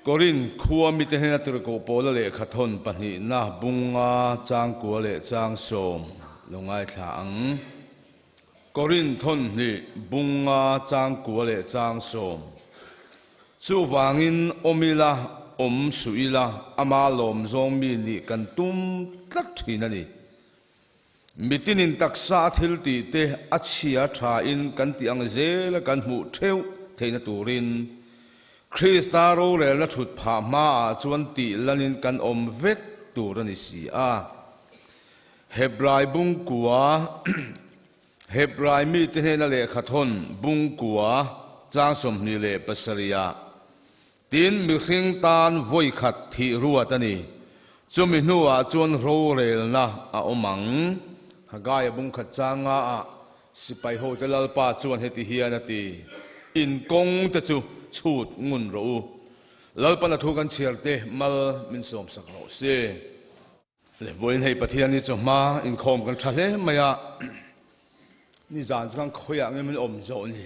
Corin Kuami Tehenaturko Polale Katon Pani Na Bunga Chang Kuale Chang Som Lungai Tang Corin Ton Ni Bunga Chang Kuale Chang Som Chu Wangin Omila Suila Amalom Zomi Ni Kantum Tlatinani Mitinin Taksa Tilti Te Achia Tra in Kantiang Zela Kanmu Teu Tenaturin Kristaro rela thut pha ma chuan ti lanin kan om vek turani si a Hebrai bung kuwa Hebrai mi te hena le khathon bung kuwa chang som ni le pasaria tin mi hring tan voi khat thi ruatani chumi nuwa chuan ro rel na a omang hagai bung khat changa a sipai ho telal pa chuan heti hianati in kong te chu chut ngun ro lalpana thu kan chiarte mal min som sak ro se le voin hei pathiani chawhma in khom kan thale maya ni zan chang khoya nge min om zo ni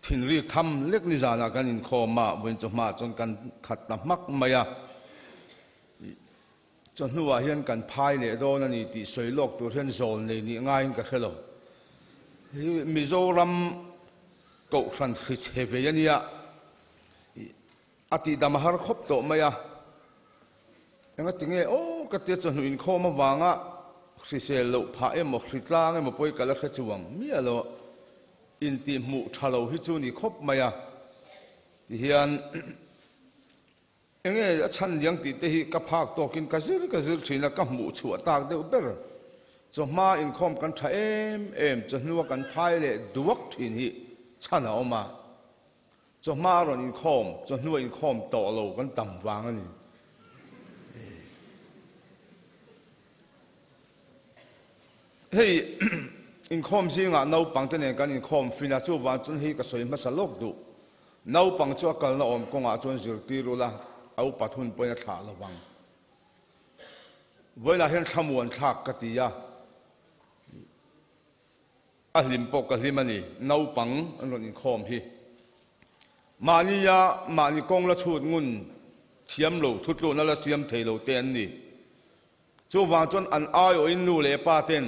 thin ri tham lek ni zana kan in khom ma voin chawhma chon kan khat na mak maya chon nuwa hian kan phai le do na ni ti soilok tur hian zol nei ni ngai ka khelo Mizoram cậu khăn khít về vậy nia, ati đam har khop to maya, yang tiếng nghe ô cái tiết cho nuôi khô mà vàng á, khi xe lộ phá em một khít lang em một bôi cả là khét chuông, mía lo, in tìm mũ thà lâu hít chu ni khop maya, thì hiện yang nghe chăn yang tí tê hi cặp hạc to kinh cái gì chỉ là cặp mũ chuột tag đều bể cho ma in khom kan tha em cho nuwa kan phai le duak thin hi chana oma cho ma ron in khom cho nuwa in khom to lo kan tam wang ani hey in khom singa nau pang tene kan in khom fina chu wan chun hi ka soi ma salok du nau pang chu kal na om ko nga chun zir ti ru la au pathun poina thla lawang voila hen thamuan thak ka ti ya ahlim pok ahlimani nau pang anon in khom hi mani kong la chut ngun thiam lo thutlo na la siam theilo ten ni chu wang chon an ayo in nu le pa ten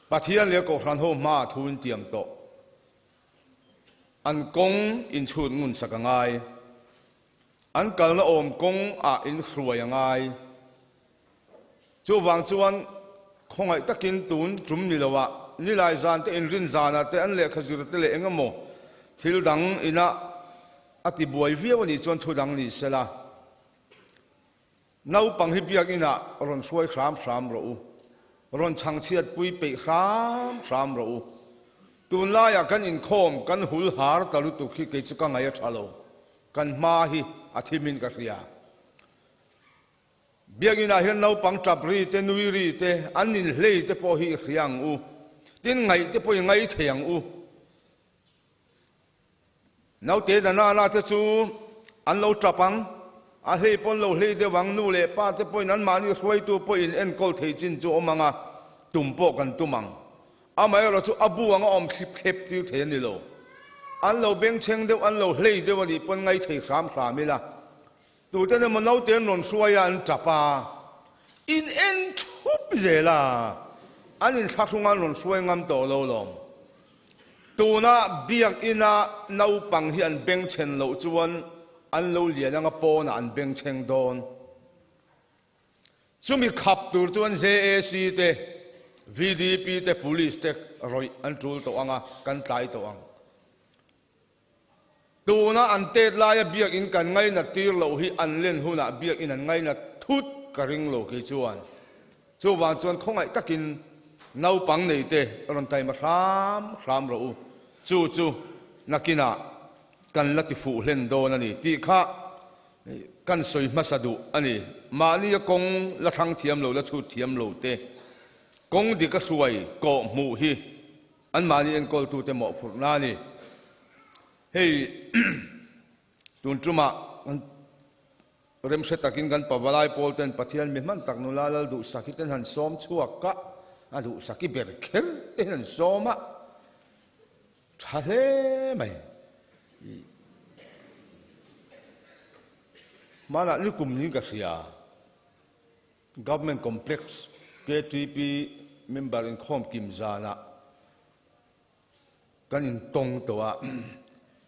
pathian le ko hran ho ma thun tiam to an kong in chut ngun sakangai an kal na om kong a in hruayangai chu wang chuan khongai takin tun trum ni lawa ni lai zan te in rin zana te an le khazir te le engamo thil dang ina ati buai viawani chon thu dang ni sela nau pang hi biak ina ron suai khram ro ron chang chiat pui pe khram ro tun la ya kan in khom kan hul har talu tu khi ke chuka ngai thalo kan ma hi athimin ka ria biagina hian nau pang tapri te nuiri te anin hlei te po hi khiang u tin ngai te po ngai theyang u nau te da na te chu an lo trapang a hei pon lo hlei de wang nu le pa te po nan mani khoi tu po in en kol thei chin chu omanga tumpo kan tumang amai ro chu abu anga om khep ti the ni lo an lo beng cheng de an lo hlei de wani pon ngai thei kham mila tu te mo nau te non suaya an chapa in en thup zela anin thaksunga non suai ngam to lo lom tu na biak ina nau pang hi an beng chen lo chuan an lo lian anga po na an beng cheng don chumi khap tur chuan JAC te VDP te police te roi an tul to anga kan tlai to ang tu na an tet lai biak in kan ngai na tir lo hi an len huna biak in an ngai na thut ka ring lo ke chuan chu wan chuan khongai takin nau pang nei te ron tai ma khram ro chu nakina kan lati fu hlen do na ni ti kha kan soi masadu ani mani kong la thang thiam lo la chu thiam lo te kong di ka suai ko mu hi an mani en kol tu te mo phur na ni hey tun truma rem se takin gan Pavalai polten Pathian mi man tak no lalal du sakiten han som chuak ka adu saki ber kher en soma thale mai mana ni kum ni ka sia government complex KTP member in khom kim zana kan in tong to a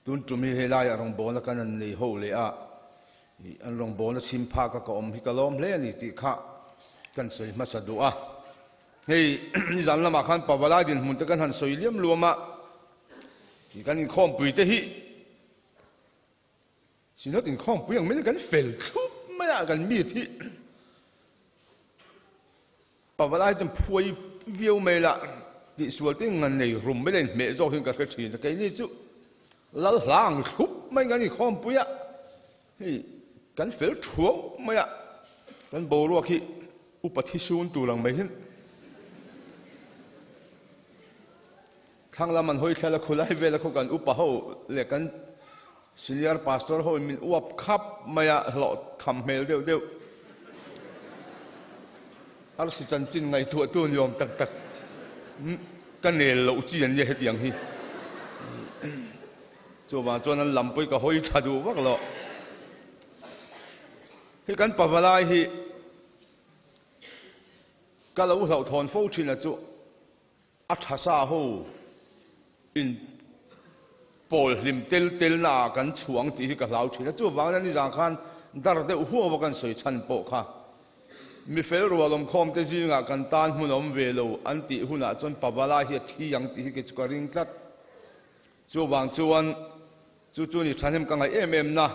tun tumi helai arong bon kan an nei ho le a an rong bon sim pha ka ka om hi ka lom hle ni ti kha kan soi ma sa du a hei ni zan lama khan Pavalai din mun ta kan han soi liam luama ki kan in khom pui te hi sinot in khom pui ang me kan fel thup ma ya kan mi thi Pavalai jam phui viu me la ti sual ti ngan nei rum me len me zo hin ka ka thin ka ni chu lal hlang thup mai ngani khom pui a hei kan fel thuo ma ya kan bo ro ki upathi sun tu lang mai hin thang la man hoi thala khulai vela khu kan upa ho le kan senior pastor ho min uap khap maya lo kham mel deu deu ar si chan chin ngai tu tu yom tak tak kan ne lo chi an ye het yang hi chu wa chuan an lam pui ka hoi thadu wak lo hi kan Pavalai hi ka lo hlau thon fo thin a chu a thasa ho in Paul lim tel na kan chuang ti hi ka hlau thina chu wang ni jang khan dar de hu wa kan soi chan po kha mi fel ro lom khom te ji nga kan tan hunom ve lo an ti huna chon Pavalai hi thi yang ti hi ke chu ka ring tlat chu wang chuan chu ni thanem ka ngai em na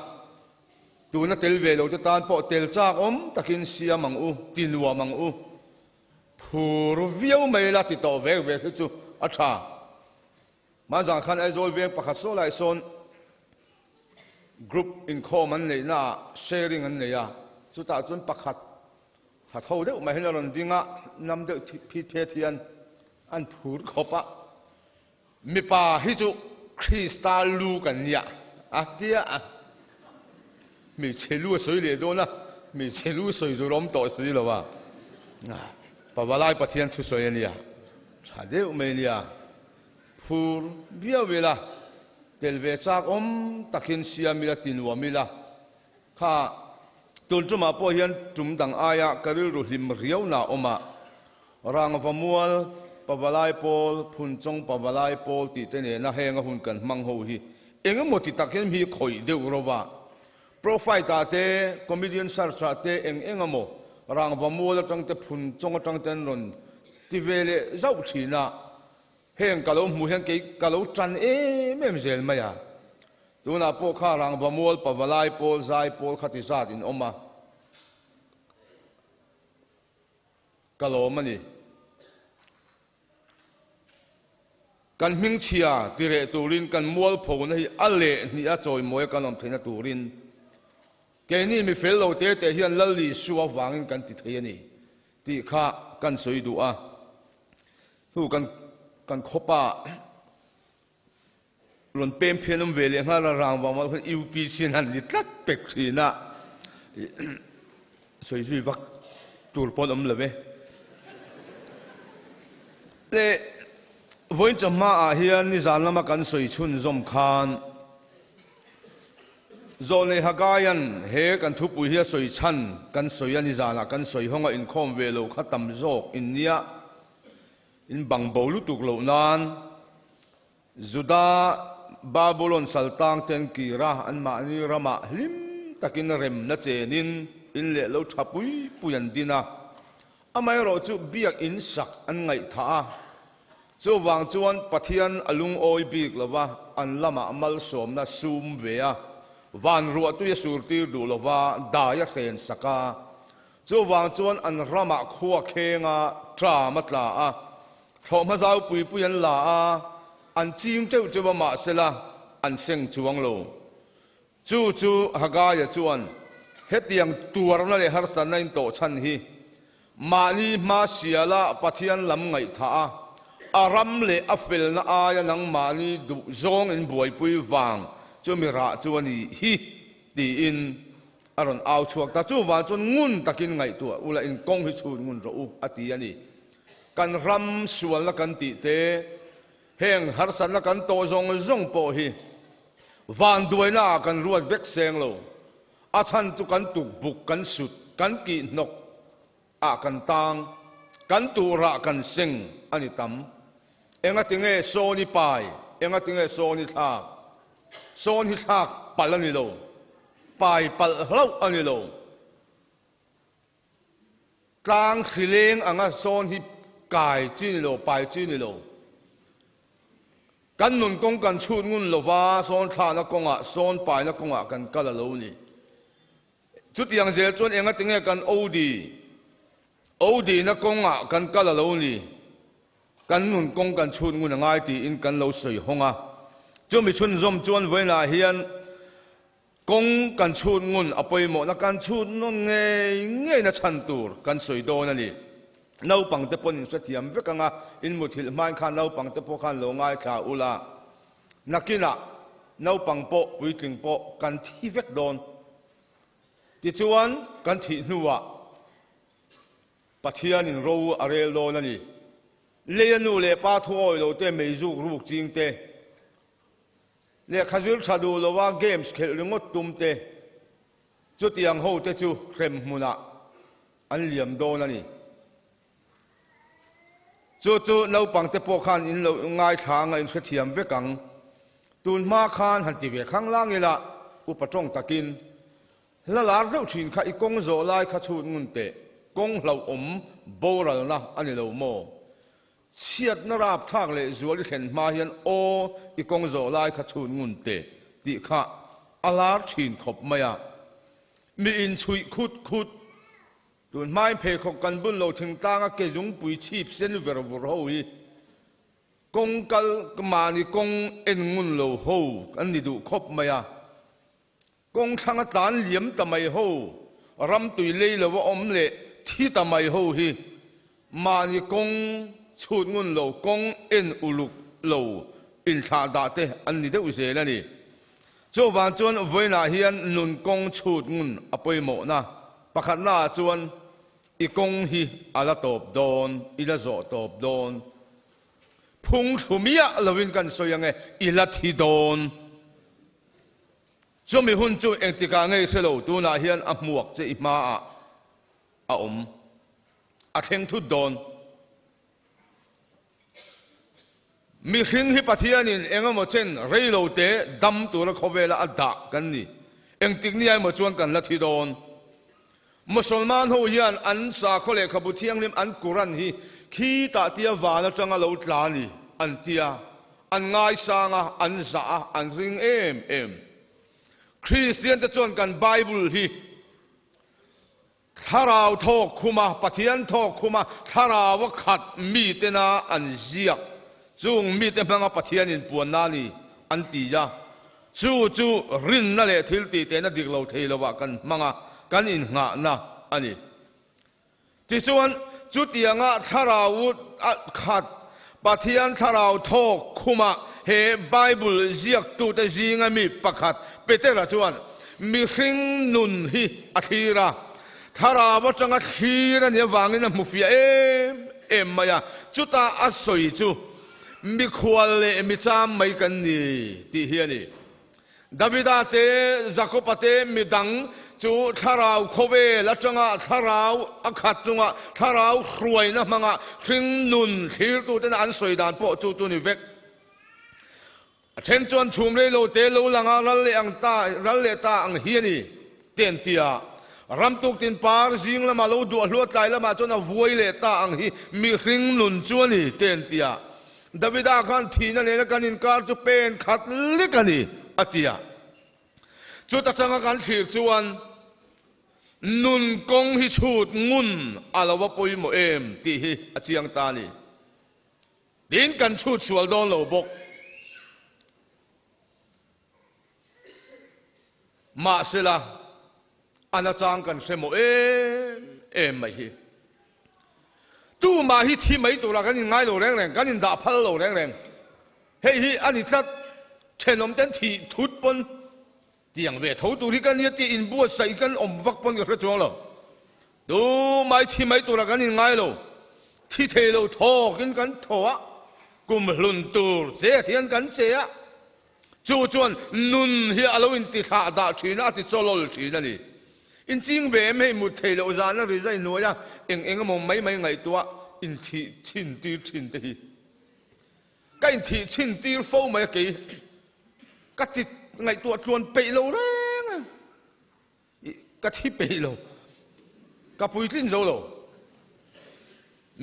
tu na tel ve lo te tan po tel chak om takin sia mang u tinwa mang u phur viau mai la ti to ve ve chu a tha man jang khan ai zol veng pakhat so lai son group in common nei na sharing an nei ya chu ta chun pakhat ha tho deuh mai hen ron dinga nam deuh phi the thian an phur khopa mi pa hi chu kristal lu kan ya a tia a mi chelu soi le do na mi chelu soi zo rom to si lo wa Pavalai pathian thu soi ania tha deuh mai lia phur bia vela tel ve chak om takin sia mila tinwa mila kha tul tuma po hian tum dang aya karil ru hlim riau na oma rang vamual Pavalai pol phun chong Pavalai pol ti te ne na henga hun kan mang ho hi enga moti takin hi khoi deu rowa profile ta te comedian sar cha te engamo rang vamual tang te phun chong tang ten ron ti vele zau thina heng ka lo mu heng ke ka lo tran mem zel ma ya tuna po kha rang bamol Pavalai pol zai pol khati zat in oma ka lo mani kan ming chia tire turin kan mual pho na hi ale ni a choi moi kan om thina turin ke ni mi fel lo te te hian lalli suwa wangin kan ti thei ani ti kha kan soi du a hu kan khopa ron pem phenum vele nga la rang wa mal UPC han li tlat pek thina soi zui vak tur pon om leve le voin chama a hian ni zan lama kan soi chun zom khan zole hagayan he kan thu pu hi soi chan kan soi ani zana kan soi honga in khom velo khatam zok in nia in bang bolu tuk lo nan zuda babylon saltang ten kira an ma ni rama hlim takin rem na chenin in le lo thapui puyan dina amai ro chu biak in sak an ngai tha chu wang chuan pathian alung oi bik lova an lama amal som na sum vea van ruwa tu yasurti du lova da ya khen saka chu wang chuan an rama khuwa khenga tra matla a thom ha zau pui puyan la a an chim cheu cheu ma sela an seng chuang lo chu haga ya chuan hetiang tuar na le har san nain to chan hi mani ma siala pathian lam ngai tha a aram le afel na aya nang mani du zong in buai pui wang chu mi ra chuani hi ti in aron au chuak ta chu wa chun ngun takin ngai tu ula in kong hi chun ngun ro u ati ani kan ram sual la kan ti te heng har san la kan to zong po hi van đuôi na kan ruột vek seng lo a chan chu kan tuk buk kan sut kan ki nok a kan tang kan tu ra kan sing ani tam enga tinge so ni pai enga tinge so ni thak so ni thak palani lo pai pal hlo ani lo tang khileng anga son hi kai chi ni lo pai chi ni lo kan nun kong kan chut ngun lo wa son tha na konga son pai na konga kan kala lo ni chút yang zel chon enga tinge kan odi na konga kan kala lo ni kan nun kong kan chut ngun ngai ti in kan lo soi honga chu mi chun zom chon voina hian kong kan chut ngun apoi mo na kan chut non nge na chan tur kan soi do na ni nau pang te pon sa thiam vekanga in muthil man khan nau pang te po khan lo ngai tha ula nakina nau pang po puitling po kan thi vek don ti chuan kan thi nuwa pathian in ro arel do na ni leanu le pa thoi lo te meizu ruk jing te le khazul chadu lo wa games khel ringot tum te chu tiang ho te chu khrem muna an liam do na ni chu nau pang te po khan in lo ngai thang in khathiam vekang tun ma khan han ti ve khang lang ila upatong takin la lar do thin kha I kong zo lai kha chut ngun te kong hlo boral na ani lo mo chiat na rap thak le zual khen ma hian o I kong zo lai kha chut ngun te ti kha alar thin khop maya mi in chui khut tun mai phe khok kan bun lo thing tanga ke jung pui chip sen ver bur ho hi kong kal kmani kong en ngun lo ho an ni du khop maya kong thanga tan liam tamai ho ram tui le lo wa om le thi tamai ho hi mani kong chut ngun lo kong en uluk lo in tha da te an ni de u se la ni cho wan chon voina hian nun kong chut ngun apoi mo na pakhat na chuan I kong hi ala top don ila zo top don phung thumia lovin kan soyange ila thi don chomi hun chu engtika ngei selo tu na hian a muak che ma a a theng thu don mi hring hi pathian in engamo chen reilo te dam tu ra khowela ada kan ni engtik ni ai mo chuan kan la thi don musulman ho hian an sa khole khabu thiang lim an quran hi khi ta tia wala tanga lo tla ni an tia an ngai sanga an za an ring em christian te chon kan bible hi tharau thok khuma pathian thok khuma tharaw khat mi te na an ziak chung mi te manga pathian in puan na ni an ti ja chu rin na le thil ti te na dik lo thei lo wa kan manga kan in nga na ani ti chuan chu tianga tharau khat pathian tharau thok khuma he bible ziak tu te zinga mi pakhat petera chuan mi hring nun hi athira tharaw atanga thira ne wangina mufia em maya chuta asoi chu mi khwal le mi cham mai kan ni ti hiani davida te jacob te mi dang chu tharau khowe la changa tharau akhat chunga tharau hruai na manga hring nun thir tu ten an soidan po chu ni vek then chuan thum le lo te lo langa ral le ta ang hiani ten tia ram tuk tin par jing lama lo du hluat lai lama chona vuai le ta ang hi mi hring nun chuani ten tia davida khan thina le kan in kar chu pen khat likani atia chu ta changa kan thir chuan nun kong hi chut ngun alawa poi mo em ti hi achiang ta ni din kan chut sual don lo bok ma sela ana chang kan semo em mai hi tu ma hi thi mai tu la kan ngai lo reng kan in da phal lo reng hei hi ani tlat thenom ten thi thut pon tiang ve thau tu ri kan ni ti in bu sai kan vak pon ga chuang lo tu mai thi mai tu la kan in ngai lo thi the lo tho kin kan tho a kum hlun tur che thian kan che a chu chuan nun hi alo in ti tha da thina ti cholol thina ni in ching ve me mu thei lo zan na ri zai noya eng mong mai ngai tua in thi chin ti thin te hi ka in thi chin ti fo mai ke ka ti ngai tua tluan pe lo reng ka thi pe lo ka pui tin zo lo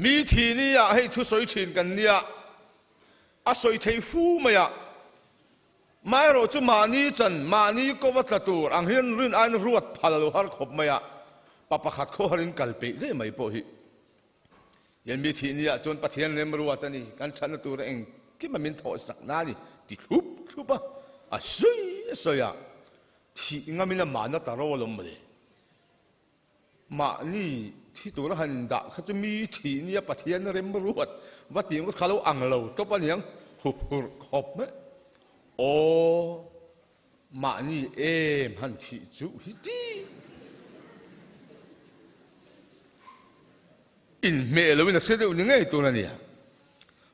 mi thi ni ya hei thu soi thin kan nia a soi thei fu ma ya mai ro chu ma ni chan ma ni ko wa tlatur ang hian rin an ruat phal lo har khop ma ya papa khat kho harin kal pe je mai po hi yan mi thi ni ya chon pathian lem ruat ani kan than tur eng ki ma min tho sak na ni ti thup pa a soi ya thi ngamina ma na ta ro lom le ma ni thi tur han da kha chu mi thi ni pathian rem ruat wa tiang ko khalo ang lo to pa niang hup hur khop me o ma ni em han thi chu hi ti in me lo in se de ni ngai tu na ni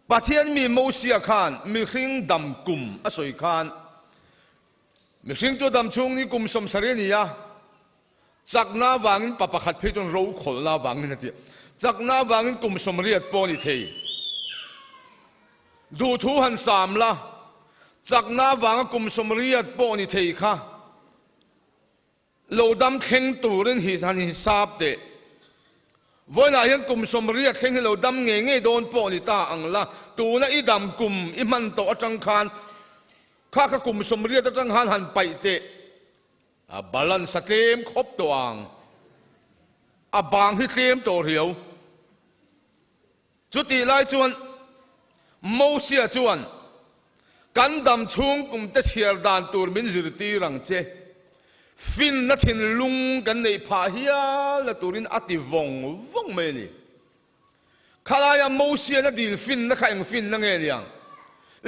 pathian mi mo sia khan mi hring dam kum a soi khan mi hring chu dam chung ni kum som sare ni ya chakna wangin papa khat phe chon ro khol na wangin ati chakna wangin kum som riat po ni thei du thu han sam la chakna wang kum som riat po ni thei kha lo dam kheng turin hi han hi sap de voina hian kum som riat kheng lo dam nge don po ni ta ang la tu na i dam kum i man to atang khan kha kum som riat atang han pai te a balance sa tlem khop toang a bang hi tlem to riau chuti lai chuan mo sia chuan kan dam chung kum te chiar dan tur min zirti rang che fin na thin lung kan nei pha hia la turin ati vong me ni khalaya mo sia na dil fin na khaing fin na nge liang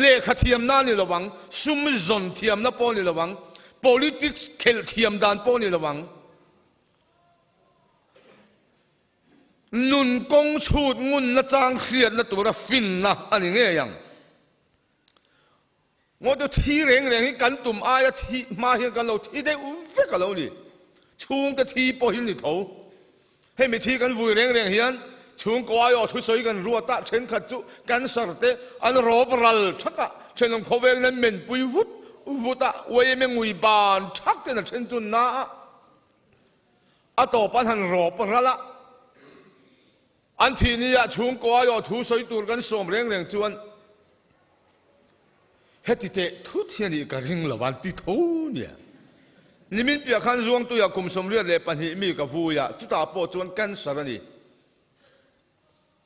le khathiam na ni lawang sum zon thiam na po ni lawang politics khel thiam dan po ni lawang nun kong chut ngun na chang khriat na tura fin na ani nge yang ngo to thi reng hi kan tum aya thi ma hi kan lo thi de u ve ka lo ni chung ta thi po hin ni tho he mi thi kan vui reng hian chung ko ayo thu soi kan ruata chen khat chu kan sar te an rob ral thaka chenong khoweng nan men pui vuta we me ngui ban thak te na chen chun na a to pan han rob rala an thi ni ya chung ko ayo thu soi tur kan som reng chuan heti te thu thiani ka ring lawan ti tho nia nimin pia khan zuang tu ya kum som ria le pan hi mi ka vu ya chu ta po chuan kan sarani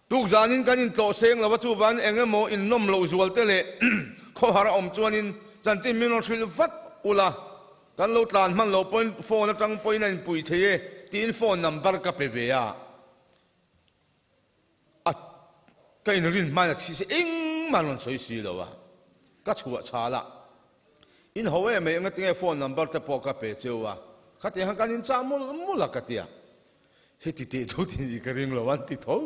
tuk zanin kan in to seng lawa chu van engemo in nom lo zual te le kho hara om chuan in chan chin min thil vat ula kan lo tlan man lo point phone atang point in pui theye tin phone number ka pe ve ya a kai in rin man thi se ing man soi si lo wa ka chua chala in howe me nge phone number te po ka pe chewa khati han kan in cha mul la ka tia heti te thu ti ka ring lo wan ti tho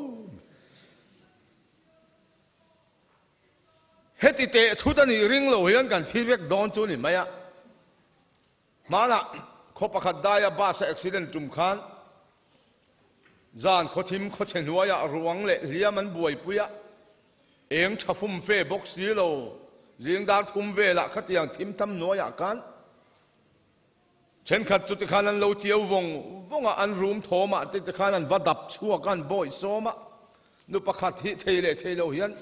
heti te thu da ni ring lo hian kan thi vek don chu ni maya mala kho pakhat daya ba sa accident tum khan zan kho thim kho chen huaya ruang le liaman buai puya eng thafum fe box zero riêng dar thum ve la khatiang thim tham noya kan chen khat chu ti khanan lo chiau vonga an room thoma te khanan vadap chua kan boy soma nu pakhat hi theilo hian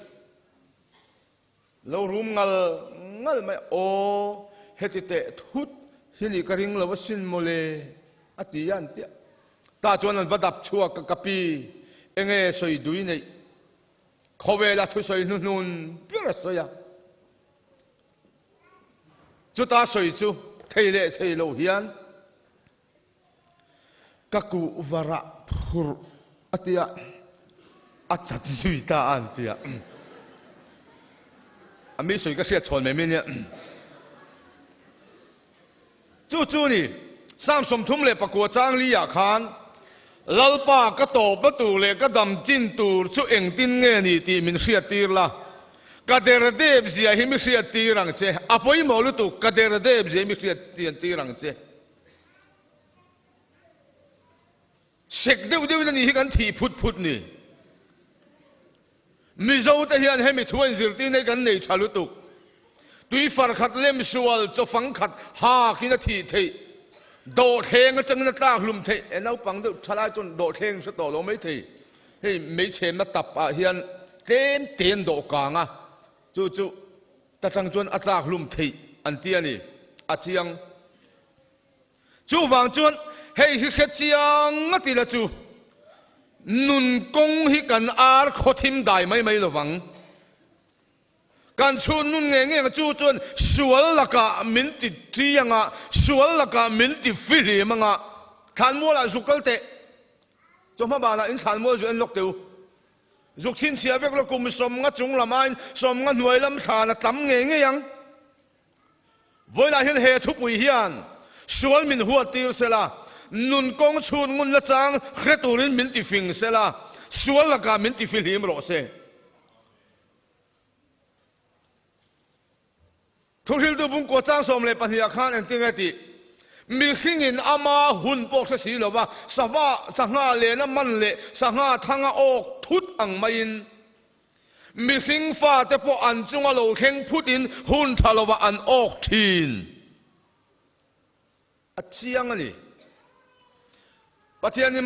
lo room ngal mai o heti te thut hini ka ring lo sin mole atian tia ta chuan an vadap chua ka kapi enge soi dui nei khowela thu soi nun pira soya chu ta soi chu theilo hian ka ku vara phur atia achat zui ta an tia ami soi ka sia chon me me ne chu ni sam som thum le pakua chang li ya khan lalpa ka to pa tu le ka dam chin tur chu eng tin nge ni ti min hriat tir la kader deb zia hi mi hriat tirang che apoi mo lu tu kader deb zia mi hriat tirang che sek deu deu ni hi kan thi phut ni mi zo ta hian hemi thuan zirti nei kan nei thalu tu tui far khat lem sual cho phang khat ha ki na thi thei do theng chang na ta hlum thei enau pang de thala chon do theng sa to lo mai thei hei mei chem na tap a hian ten do ka nga chu ta chang chon atlak hlum thei an ti ani a chiang chu wang chon hei hi khet chiang ngati la chu nun kong hi kan ar khothim dai mai lovang kan chun nun nge chu chun sual laka min ti trianga sual laka min ti fili manga than mo la zukal te choma ba la in than mo zu en lok teu zuk chin chia vek lo kum som nga chung lamain som nga hnuai lam thana tam nge yang voila hian he thu pui hian sual min huat tir sela nun kong chun ngun la chang khreturin min ti fing sela sual laka min ti fil him ro se thuril du bung ko chang som le pahia khan en tingati mi hringin ama hun pok sa si lova sawa changa le na man le sanga thanga ok thut ang main mi hring fa te po an chunga lo kheng phutin hun thalowa an ok thin a chiang ani Pathianni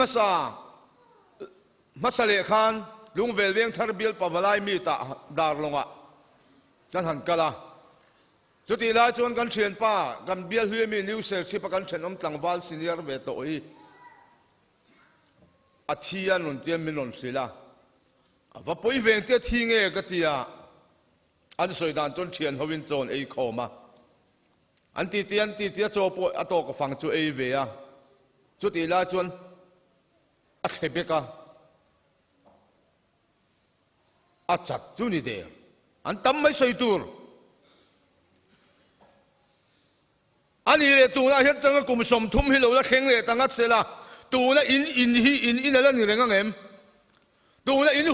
masale khan lung velveng thar Bial Pavalai mi ta dar longa chan han kala chuti la chuan kan thian pa kan Bial hui mi new ser chi pa kan then om tlangwal senior ve to hi a thia nun tiam minon sila va poi veng te thi nge ka tia an soidan chon thian howin chon ei khoma an ti tia cho po ato ko fang chu ei ve a chuti la chuan a thebeka a chat chu ni de an tam mai soi tur ani le tu na hian tanga kum som thum hi lo la kheng le tanga sela tu na in la ni renga ngem tu na in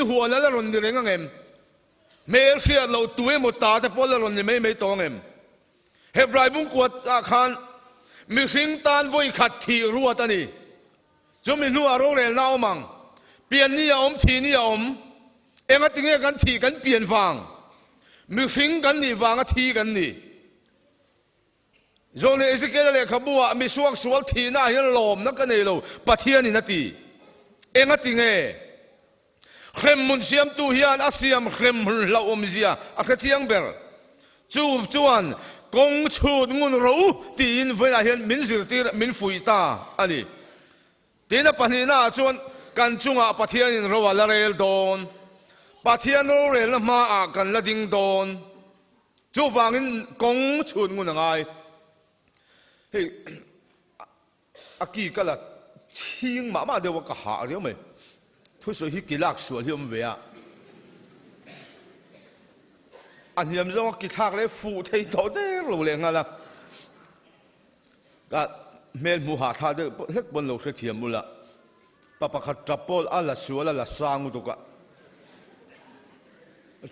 huan la ron ni renga ngem me khia lo tu e mo ta te pol la ron ni me to ngem hebrai bung kuat a khan mi hring tan voi khat thi ruat ani chumi nu aro rel nau mang pian ni a om thi ni a om enga tinge kan thi kan pian wang mi hring kan ni wanga thi kan ni zone Ezekiel le khabua mi suak sual thi na hian lom na kan nei lo Pathianni na ti enga tinge khrem mun siam tu hian asiam khrem la om zia a khachiang ber chuan kong chut ngun ro tin vela hian min zirtir min fuita ani tina panina chuan kan chunga Pathianni ro wala rel don Pathian ro rel ma a kan la ding don chu wangin kong chut ngun ngai hei aki kala ching ma dewa ka ha riu me thu so hi kilak sual hiom ve a an hiam zo ki thak le fu thei to de lo le ngala ka mel mu ha tha de hek bon lo khre thiam mula papa khat trapol ala suala la sang tu ka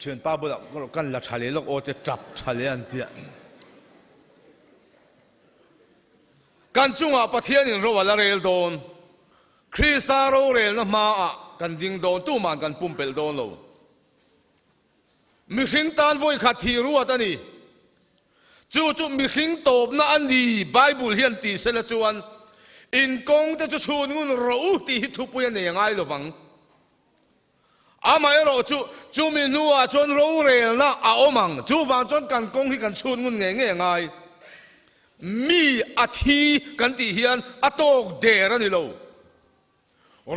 chen pa bola kan la thale lok o te trap thale an tia kan chunga Pathianni ro wala rel don Krista ro rel na ma a kan ding don tu man kan pumpel don lo mi hring tan voi khat thi ruat ani chu mi hring top na ani Bible hian ti sela chuan in kong te chu chun ngun ro ti hi thu puya ne ngai lovang amai ro chu mi nuwa chon ro rel na a omang chu wang chon kan kong hi kan chun ngun nge ngai mi athi kan ti hian atok der ani lo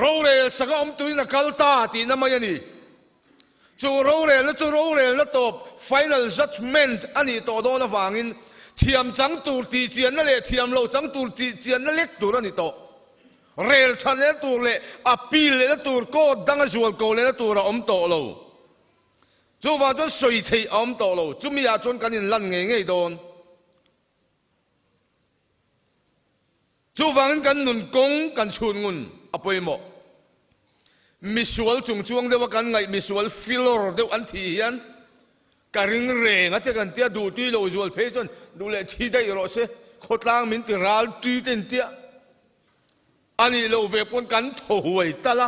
ro rel saka om tuina kalta ti na mai ani chu ro rel na top final judgment ani to do na wangin thiam chang tur ti chian na le thiam lo chang tur ti chian na lek tur ani to rel than le tur le apil le tur ko dang zual ko le tur om to lo chu wa chon soi thei om to lo chu mi ya chon kan in lan nge nge don chu wangin kan nun kong kan chun ngun apoi mo misual chung chuang dewa kan ngai misual filor deuh an thi hian ka ring reng ate kan tia du tui lo zual phei chon du le thi dai ro se khotlang min ti ral tui ten tia ani lo ve pon kan tho huai tala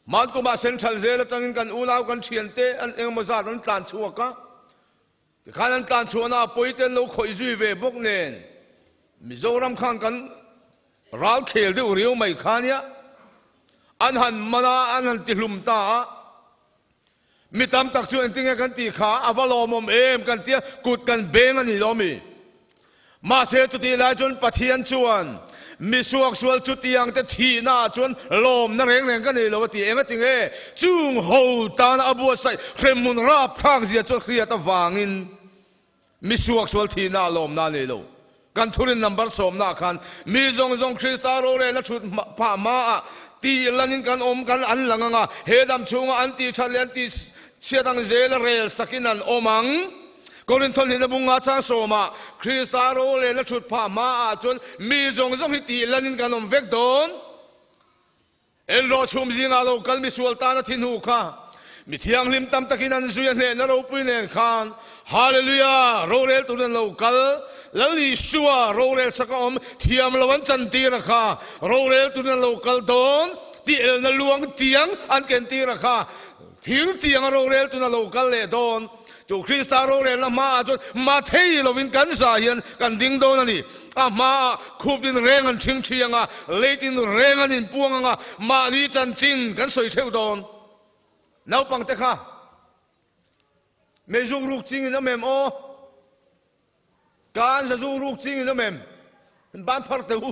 man ko ma central zel tangin kan ulau kan thian te an engmo za an tlan chuaka ti khan an tlan chuana poiten lo khoi zui ve bok nen mizoram khang kan ral khel de uriu mai khania an han mana an han ti hlum ta mi tam tak chu an tinga kan ti kha avalomom em kan tia kut kan beng ani lomi ma se tu ti lai chun pathian chuan mi suak sual chu tiang te thi na chun lom na reng reng kan ni lo ti enga tinge chung ho ta na abu sai khremun rap thang zia chu khria ta wangin mi suak sual thi na lom na ni lo kan thurin number som na khan mi zong zong krista ro re na thut pa ma ti lanin kan om kan an langanga hedam chunga an ti thalian ti chiadang zel rel sakinan omang korin thon ni na bunga chang soma krista ro le na thut pa ma a chun mi zong zong hi ti lanin kan om vek don el ro chum jinga lo kal mi sulta na thin hu kha mi thiang lim tam takin an zuya ne na ro pui nen khan hallelujah ro rel tu nen lo kal lali suwa ro rel sakom thiam lawan chan ti ra kha ro rel tu nen lo kal don ti el na luang tiang an ken ti ra kha thir tiang ro rel tu na lo kal le don chu krista ro rel na ma chu ma thei lovin kan sa hian kan ding don ani a ma khup din reng an thing thianga leitin reng an in puanga ma ni chan chin kan soi theu don nau pang te kha me jung ruk ching na mem o kan sa jung ruk ching na mem ban phar te hu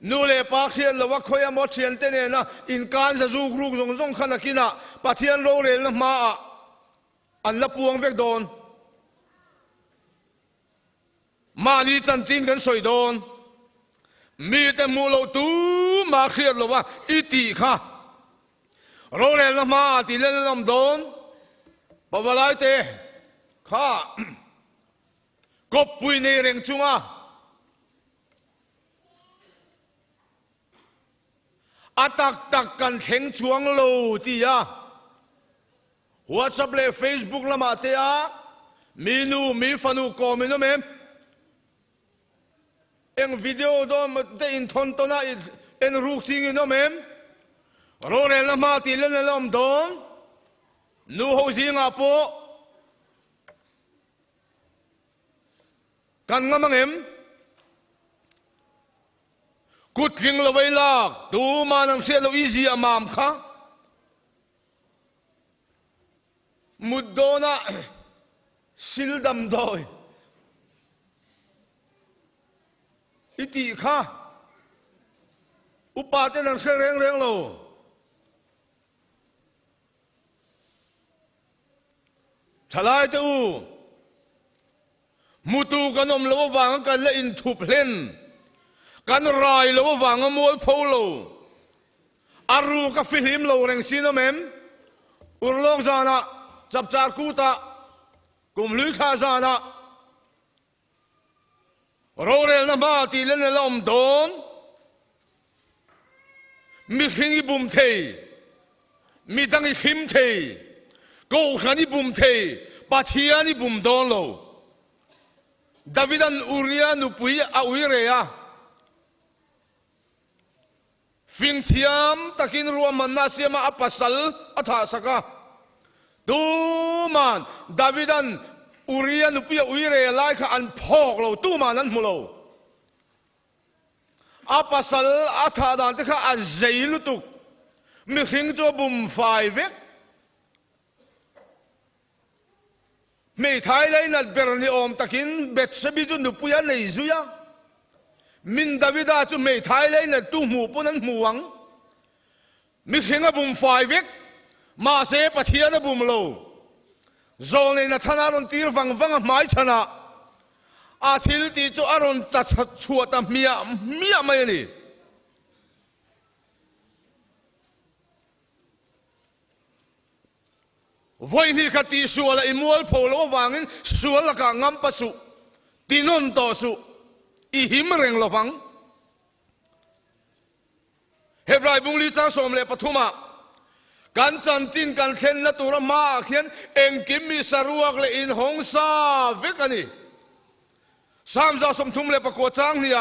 nu le pa khian lo wa khoya mo thian te ne na in kan sa jung ruk zong zong khana kina pathian ro rel na ma an la puang vek don ma ni chan chin kan soi don mi te mu lo tu ma khian lo wa iti kha ro rel na ma ti le lam don Pavalai te kha kop pui nei reng chunga atak tak kan theng chuang lo ti ya WhatsApp le Facebook la ma te a minu mi fanu ko minu mem eng video do te in thon to na en ruk sing no mem ro re la ma ti le lom don nu ho singa po kan ngamang em kut ling lo vai lak tu ma nang se lo easy amam kha mudona sildam doi iti kha upate nang se reng reng lo thalai te u mutu kanom lo wang kan le in thup len kan rai lo wang mol pholo aru ka film lo reng sino mem urlong zana chap char kuta kum lui kha zana ro rel na ma ti len lom don mi khingi bum thei mi dangi khim thei ko khani bum thei pathiani bum don lo davidan uria nu pui a uirea Fing thiam takin ruam manasiama apasal atha saka tu man Davidan Uriah nupia uire lai kha an phok lo tu man an mulo apasal atha dan te kha azailu tu mi khing cho bum fai vek me thai lai na berni om takin bet sabi ju nupuya nei zuya min Davida chu me thai lai na tu mu punan muang mi khinga bum fai vek ma se pathiana bum lo zol nei na thana ron tir wang wang mai chana a thil ti chu aron cha chuata mia mai ni voi ni khati suala imol pholo wangin suala ka ngam pasu tinon to su i him reng lovang เฮบรายบุงลีจ้างสมเลปทุมากันจันจินกันเข็นละตัวมาเขียนเองกิมมีสรวกเลยอินหงซาเวกันนี่สามเจ้าสมทุมเลยประกวดจ้างเนี่ย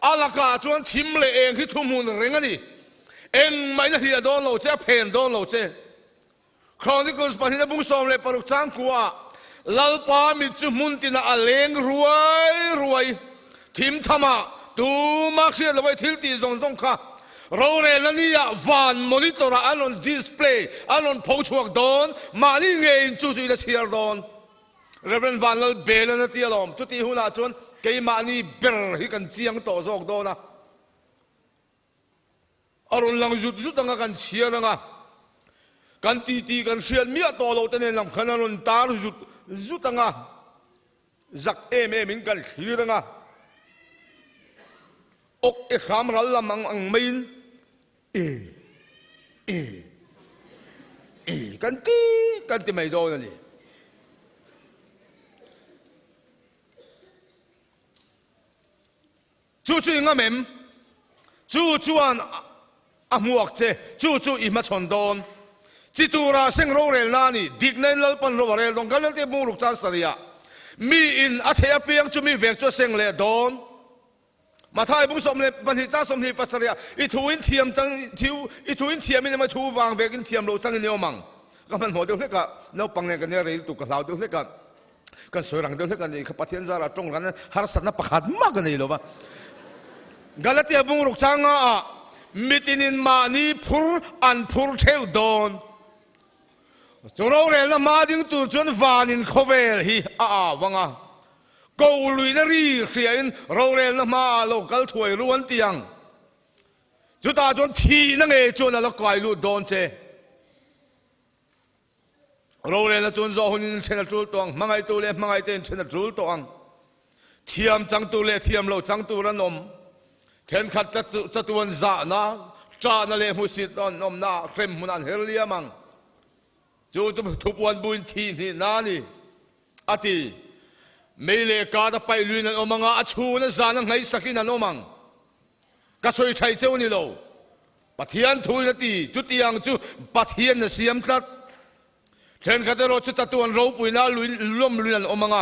อาลากาจวนทิมเลยเองที่ทุ่มหุ่นเร่งนี่เองไม่น่าที่จะโดนเราเจ้าเพนโดนเราเจ้าคราวนี้คุณสปานิบุงสมเลยปรุกจ้างกัวลัลปามิจุมุนตินาเลงรวยทิมธรรมะดูมาเสียเลยไว้ทิลตีซงค่ะเราเรียนนี่วันมอนิเตอร์อันนั้นดิสเพลย์อันนั้นผู้ช่วยโดนมานี่เงินจู่ๆจะเชียร์โดนเรื่องวันนั้นเบลนั่นที่อารมณ์จุดที่หัวหน้าชวนเกี่ยมานี่เบลที่กันเชียงต่อซอกโดนนะอารมณ์หลังจุดตั้งกันเชียร์นะกันตีกันเชียร์มีตัวเราแต่เนี่ยลำขนาดนั้นตาจุดตั้งจักเอ็มกันเชียร์นะอกเอขามรัลลำอังไม่กันตีไม่โดนนี่จู่ๆงั้นมั้ยจู่ๆอันหมวกเจ้จู่ๆอีมาชนโดนจิตูราเซงโรเรลนานี่ดิกในลัลปันโรเรลตรงกันเรื่องที่บุรุษจานสริยามีอินอัธยาเปียงจู่มีเวกจู่เซงเลโดนมาท้ายบุ้งสมเลยบันทิจ้าสมทีปัสริยาอีทูอินเทียมจังทิวอีทูอินเทียมนี่มาทูวางเบกินเทียมโลจังเนียวมังก็มันหัวเดียวเล็กกันแล้วปังเนี่ยกันเนี่ยเรื่องตุกเหลาเดียวเล็กกันสวยหลังเดียวเล็กกันนี่ข้าพเจ้าจาระตรงกันนั้นฮาร์สันนับประคัดมากกันนี่หรอวะกาลเตียบุ้งรุกจังมิตินินมานีพูอันพูเทวดอนจงเราเรียนละมาดิ้งตัวจนวานินโคเวลฮีวังกูลุยนรีเสียนเราเรียนละมาโลกัลถวยล้วนเตียงจุดตาจนทีนั่งจนละกวายลุดโดนเจเราเรียนละจนโซหุนินเชนจูลตองมังไอตัวเล่มังไอเตนเชนจูลตองเทียมจังตัวเล่เทียมเราจังตัวระนมเชนขัดจัตุวันจ่านะจ่านั่นเล่มุสิตนมนาเครมมุนันเฮเลียมังจู่จะทุบวันบุญทีนี่นานี่อติไม่เล่กาตไปลุยนั่นอมังอาชูนั่นจานังไงสักนั่นอมังก็ช่วยใช้เจ้านี่เราปะเทียนทุยนาทีจุดที่ยังจู่ปะเทียนน่ะเสียมทัดเช่นกันแต่เราจะจัดตัวเราปุยน่าลุยล้มลุยนั่นอมัง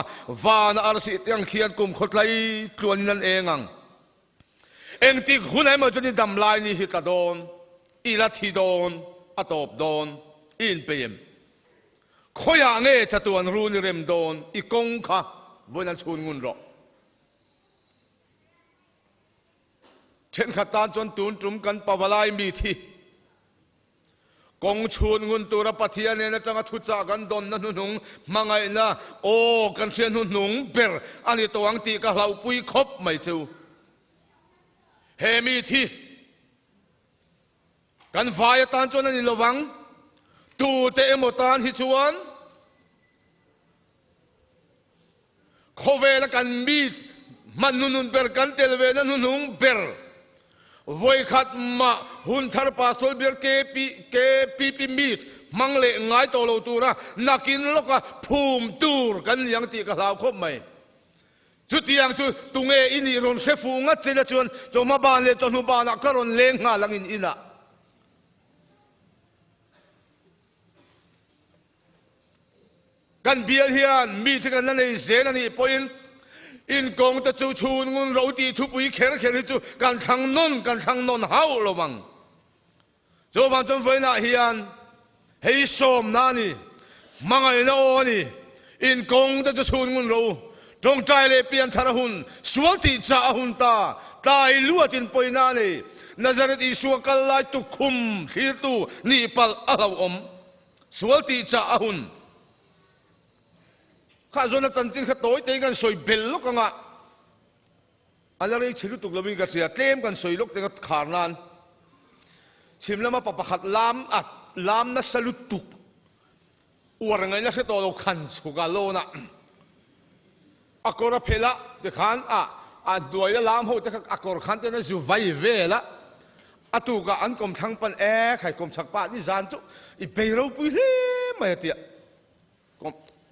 วานอาร์สิยังเขียนกลุ่มคนไทยตัวนี้นั่นเองเองที่คุณให้มาจนดำลายนี่ฮิตโดนอีลัทธิโดนอตบโดนอินเปียมขอยางเงี้ยจัดตัวรู้นี่เริ่มโดนอีกงค่ะวันนั้นชวนงุนรอเช่นขัดตาจนตูนจุ่มกันปาวลายมีที่กงชวนงุนตัวรับปะเทียนเนี่ยนะจังทุจากกันโดนนั่นหนุ่งมังไงนะโอ้กันเชียนหนุ่งเปิดอันนี้ตัวอังตีกับเราปุยคบไม่เจ้าเฮมีที่กันฝ่ายตานจนนั่นระวังตูเตะหมดตานฮิชวนโคเวลกันมีมันนุนเปิดกันเตลเวนันนุงเปิดวัยขัดมาหุนทาร์ปาสโลเบียร์เกปีมีดมังเล่ง่ายตัวเราตัวนะนักินลูกก็ภูมิตูร์กันยังตีกับเราครบไหมจุดที่ยังจุดตุงอินี่รอนเชฟูงัดเจริญชวนจงมาบ้านเลยจนหุบานก็รอนเลี้ยงงาลังอินะกันเบียร์เฮียนมีที่กันนั่นเองเสนานี่พออินกงตะจูชูงุนเราตีทุบวิเคราะห์จูกันทางนนเฮาระวังโจบันจนไว้น่าเฮียนเฮ้ยสมนานี่มังไงนะโอนี่อินกงตะจูชูงุนเราจงใจเลยเปลี่ยนทารหุนสวติจ่าหุนตาตายล้วนจินปอยนานี่นาซาเรตอิสุกัลไลตุคุมที่ตูนี่ปัลอาลาวอมสวติจ่าหุนข้าจนจันจินข้าโต้เตกันสวยเบลลูกงะอะไรเชื่อตุกลมีกันเสียเต็มกันสวยลูกแต่ก็ขาดนานชิมแล้วมาปะขัดลามนัสลุตุกอวดไงนักเตะเราขันสุกาโลนะอากรเพละจะขันด้วยแล้วลามหัวจะอากรขันจะนั่นจูไวเวละตุกอันกลมทั้งปันใครกลมชักป้านี่จานจุอีเปเราปุยเล่ไม่เตี้ย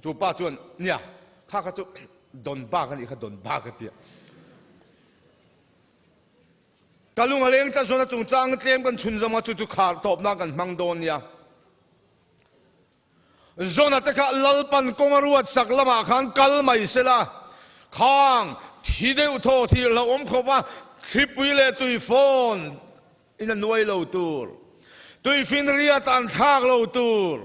จูป้าจวนเนี่ยข้าก็จะโดนบ้ากันอีกข้าโดนบ้ากันเตี้ย kalung aleng cha zona chung chang tlem kan chun zama chu chu khar top na kan mang don ya zona te kha lalpan kongaruat saklama khan kal mai sela khang thide utho thi la om khowa thipuile tui phone in a noi lo tur tui fin ria tan thak lo tur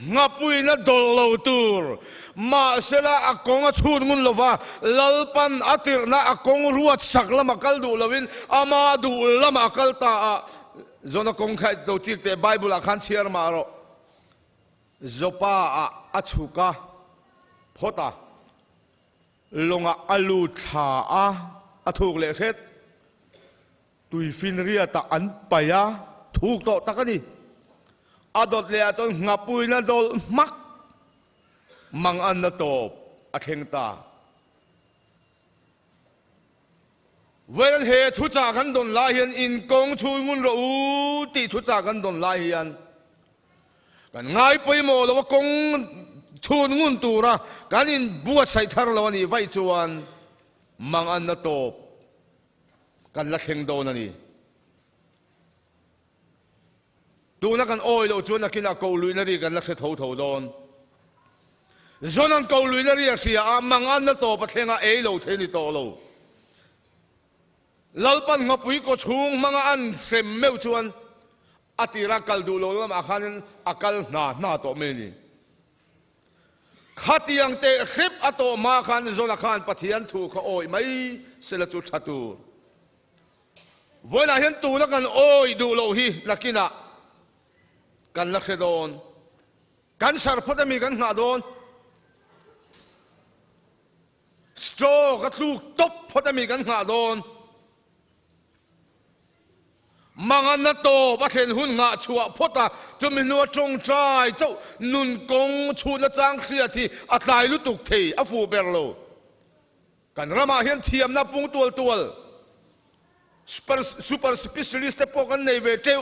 ngapui na dol lo tur ma sela akonga chhun ngun lova lalpan atir na akong ruat saklama kal du lovin ama du lama kal ta zona kong khai do chik te bible a khan chiar ma ro zopa a chuka phota longa alu tha a thuk le khet tui fin ria ta an paya thuk to takani adot le aton ngapui na dol mak mang an na top a theng ta vel he thu cha kan don la hian in kong chui ngun ro u ti thu cha kan don la hian kan ngai poi mo lo kong chun ngun tu ra kan in bua sai thar lo ni vai chuan mang an na top kan la theng do na ni tu na kan oi lo chuan na kina ko lui na ri kan la the tho tho don zonan ko lui na ri sia a mang an na top a thenga ei lo the ni to lo lalpan ngapui ko chung manga an threm meu chuan atira kal du lo lam akhan akal na to me ni khatiang te khip ato ma khan zona khan pathian thu kha oi mai sela chu thatu voila hian tu na kan oi du lo hi lakina kan la khedon kan sar photami kan na don straw ka tluk top photami kan na don mangan na to pathen hun nga chua phota chuminu trong trai chau nun kong chu la chang khria thi atlai lu tuk thei a fu berlo kan rama hian thiam na pung tual super specialist te pokan nei ve teu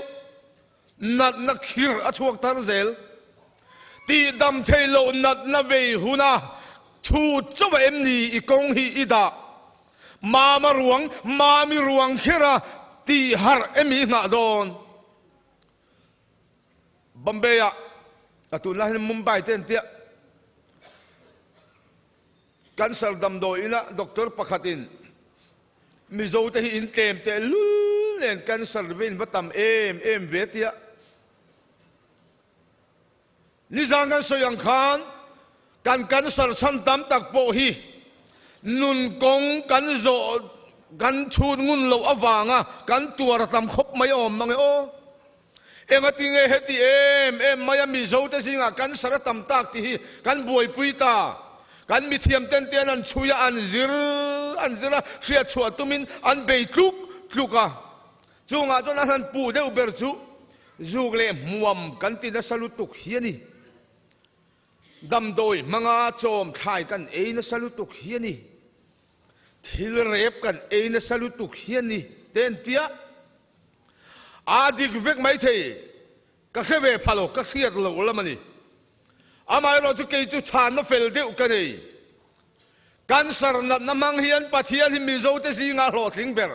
nat na khir a chuak tar zel ti dam thei lo nat na ve huna chu chawa em ni I kong hi ida ma mi ruang khira ti har emi nga don Bombay atun la Mumbai ten tia cancer dam do ina doctor pakhatin mizo te hi in tlem te len cancer vin batam em vetia nizangan soyang khan kan cancer chan tam tak po hi nun kong kan zo gan chun ngun lo awanga kan tuar tam khop mai om mangi o enga tinge heti em maya mi zo te singa kan sara tam tak ti hi kan buai puita kan mi thiam ten ten an chuya an zira ria chua tumin an bei tluka chunga chona han pu de uber chu zugle muam kan ti na salutuk hiani damdoi manga chom thai kan e na salutuk hiani thil rep kan eina salutuk hiani ten tia adik vek mai thei ka kheve phalo ka khiat lo lamani amai ro chu ke chu chan na fel deu ka nei cancer na namang hian pathian hi mi zo te singa hlo thling ber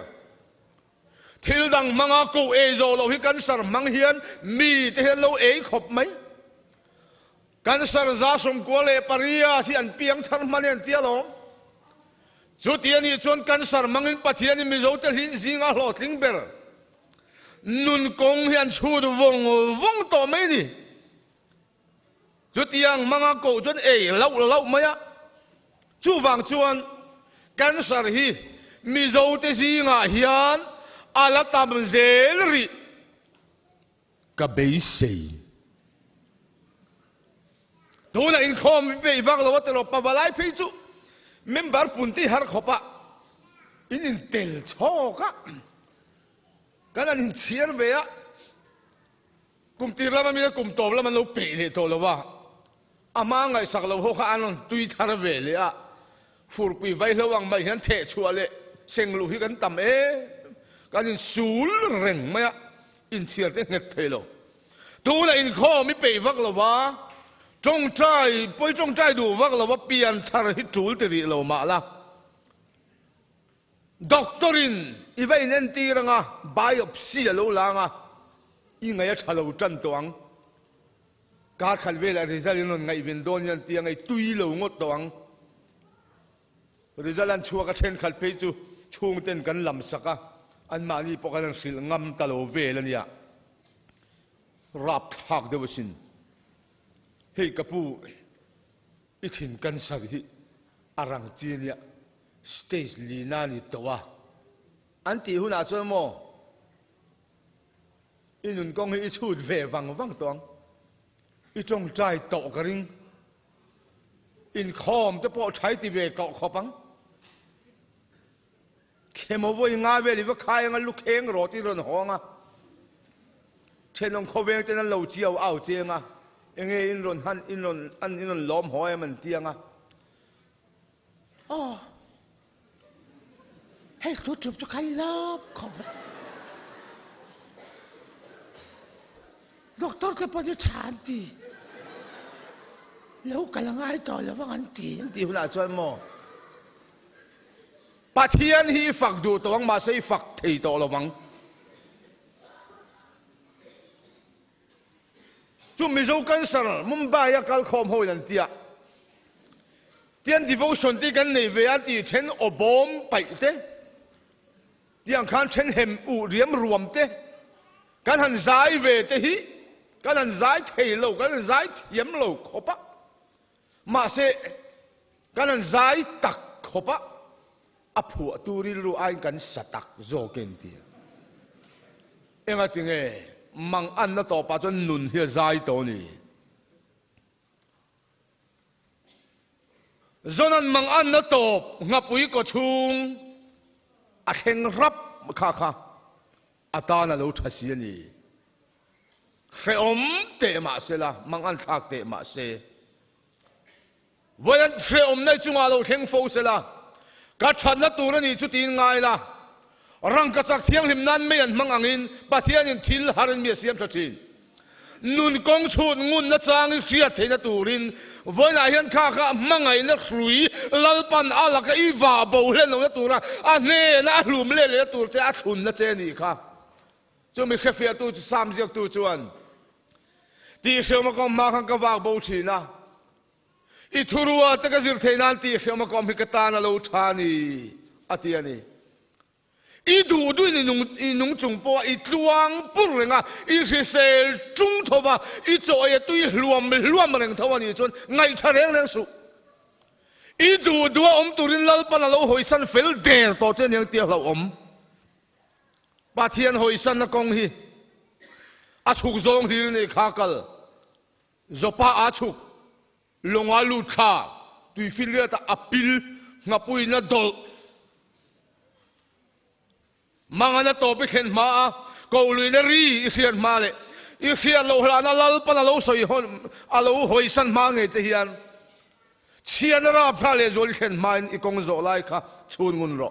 thil dang manga ko e zo lo hi cancer mang hian mi te hen lo e khop mai cancer za som ko le paria thi an piang thar manen tia lo chu tiani chon cancer mangin pathiani mi zo te hin zinga hlo tling ber nun kong hian chhut wong to mai ni chu tiang manga ko chon e lau maya chu wang chuan cancer hi mi zo te zinga hian ala tam zel ri ka bei sei tuna in khom be wang lo te lo Pavalai phi chu member punti har khopa in tel choka kana nin chiar bea kum tirla ma mi kum tobla man lo pe le to lo wa ama ngai sak lo ho kha anon tui thar ve le a fur pi vai lo wang mai han the chuale seng lu hi kan tam e kanin sul reng ma in chiar te nget thelo tu la in kho mi pe vak lo wa trong trai du vak lo wa pian thar hi tul te ri lo ma la doctorin ibai nen tiranga biopsy lo langa ingaya thalo chan toang ka khalvela result non ngai vendon yan ti ngai tui lo ngot toang result an chuaka then khal pe chu chung ten kan lam saka an mani pokalan sil ngam talo velania rap thak dewasin hei kapu ithin kan sari arang chinia stage lina ni towa anti huna chomo inun kong hi chut ve wang wang tong i trong trai to karing in khom te po thai ti ve ko khopang khemo voi nga ve li va khai nga lu kheng ro ti ron honga chenong khoweng ten lo chiao au chenga enge in ron han in ron lom hoi man tianga oh hey tu chup chu khai lop khom doktor te pa di than ti lo kalangai to lo wang an ti hula choi mo Pathianni fak du tawang ma sei fak thei to lo wang chu mi zo kan sar Mumbai ya kal khom hoi lan tia tian devotion ti kan nei ve an ti chen obom pai te tiang khan chen hem u riam ruam te kan han zai ve te hi kan han zai thei lo kan han zai thiam lo khopa ma se kan han zai tak khopa aphu aturi ru ai kan satak zo ken ti enga tinge mang an na to pa chon nun hi zai to ni zonan mang an na to ngapui ko chung a kheng rap kha kha atana lo thasi ni khreom te ma se la mang an thak te ma se voyan khreom nei chunga lo theng fo se la ka chan na tur ni chu tin ngai la rang ka chak thiang lim nan me an mang angin Pathianni thil harin mi siam thathin nun kong chut ngun na chang khria theina turin voina hian kha kha mangai na hrui lalpan ala ka i wa bo hlen lo na tura a ne na hlum le le tur che a thun na che ni kha chu mi khefia tu sam jiak tu chuan ti shema kom ma khan ka wak bo thina i thurua ta ka zir theinan ti shema kom hi ka ta na lo thani atiani i du du ni nung chung po i tluang pur renga i sel chung thowa i choi tui hluam reng thowa ni chon ngai thareng reng su i du du om turin lal pan lo hoisan fel der to chen yang ti lo om Pathian hoisan na kong hi a chuk zong hi ni khakal zopa a chuk longa lu kha tui filia ta apil ngapui na dol mangana to be khen ma ko luina ri i khian ma le i khian lo hlana lal pana lo soi hon alo hoisan ma nge che hian chian ra pha le zol khen main i kong zo lai kha chun ngun ro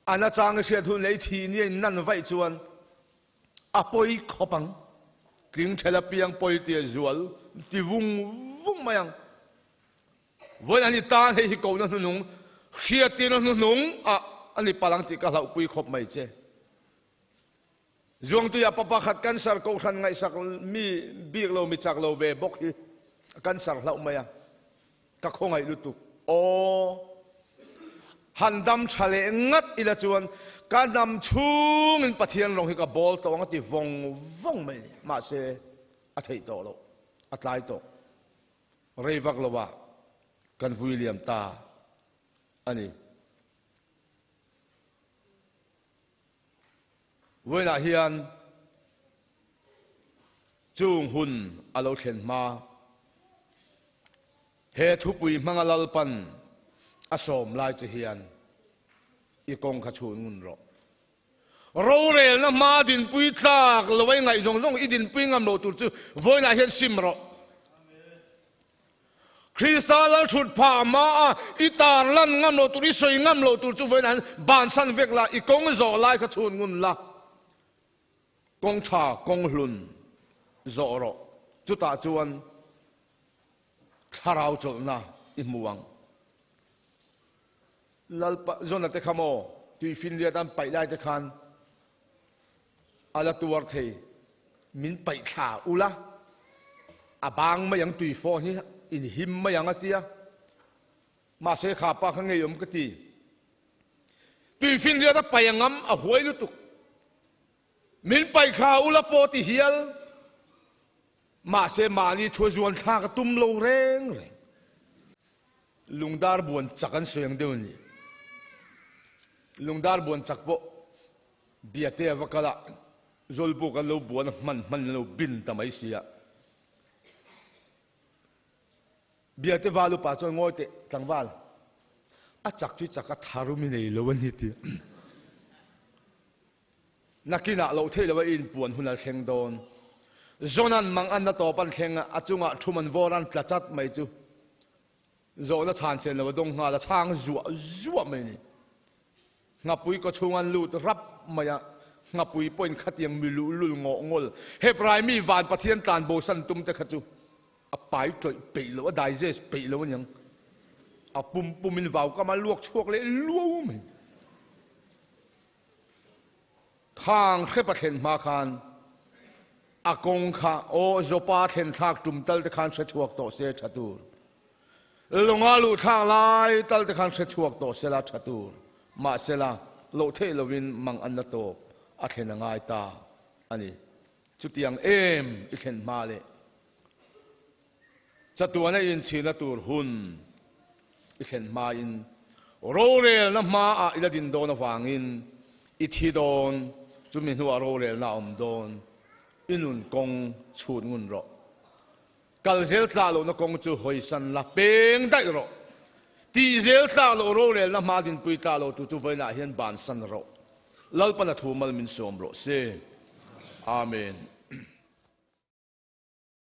ana chang sia thun lei thi ni nan vai chuan apoi khopang kling thela piang poi ti zual ti vung mayang voin ani ta hi ko na nung khia ti no nung a ani palang ti ka lau pui khop mai che zuang tu ya papa khat kan sar ko khan ngai sak mi bik lo mi chak lo ve bok hi kan sar lau maya ka khongai lu tu o handam thale ngat ila chuan ka nam chung in Pathian rong hi ka bol to ngati vong mai ma se a thei to lo a tlai to reivak lo wa kan William ta ani voina hian chung hun alo thlen ma he thupui mangalal pan asom lai che hian i kong kha chun ngun ro ro rel na ma din pui tlak lowai ngai zong zong i din pui ngam lo tur chu voina hian sim ro Kristal thut pha ma itar lan ngam lo tur i soi ngam lo tur chu voina ban san vek la i kong zo lai kha chun ngun la kong tha kong hlun zo ro chu ta chuan tharau chol na i muang lalpa zona te khamo tui fin ria tan pai lai te khan ala tuar thei min pai tha ula abang ma yang tui fo hi in him ma yang atia ma se kha pa khang yom ka ti tui fin ria ta pai ngam a huai lu tu min pai kha ula po ti hial ma se ma ni thua zuan tha ka tum lo reng reng lungdar buan chakan soyang deu ni lungdar buan chakpo biate wakala zolbu ka lo buan man lo bin tamai sia biate walu pa chon ngoi te tlangwal a chak chu chaka tharumi nei lo ni ti nakina lo thei lo in puan hunal thleng don zonan mang an na to pan thlenga achunga thuman voran tlachat mai chu zona chan chen lo dong nga la chang zuwa mai ni ngapui ko chungan lut rap maya ngapui point khatiang milu lul ngo ngol hebrai mi van pathian tan bo san tum te khachu a pai troi pe lo dai je pe lo nyang a pumin vaw ka ma luok chuak le luo mai khang khe pathen ma khan a kong kha o zopa then thak tum tal te khan se chuak to se thatur lunga lu thang lai tal te khan se chuak to se la thatur ma se la lo the lovin mang an na to a then ngai ta ani chutiang em i then ma le chatuana in china tur hun i then ma in rorel na ma a ila din don awangin i thi don chumin hu a rorel na om don inun kong chun ngun ro kal zel tla lo na kong chu hoi san la peng dai ro ti zel tla lo rorel na ma din pui tla lo tu chu vai na hian ban san ro lalpa na thu mal min som ro se amen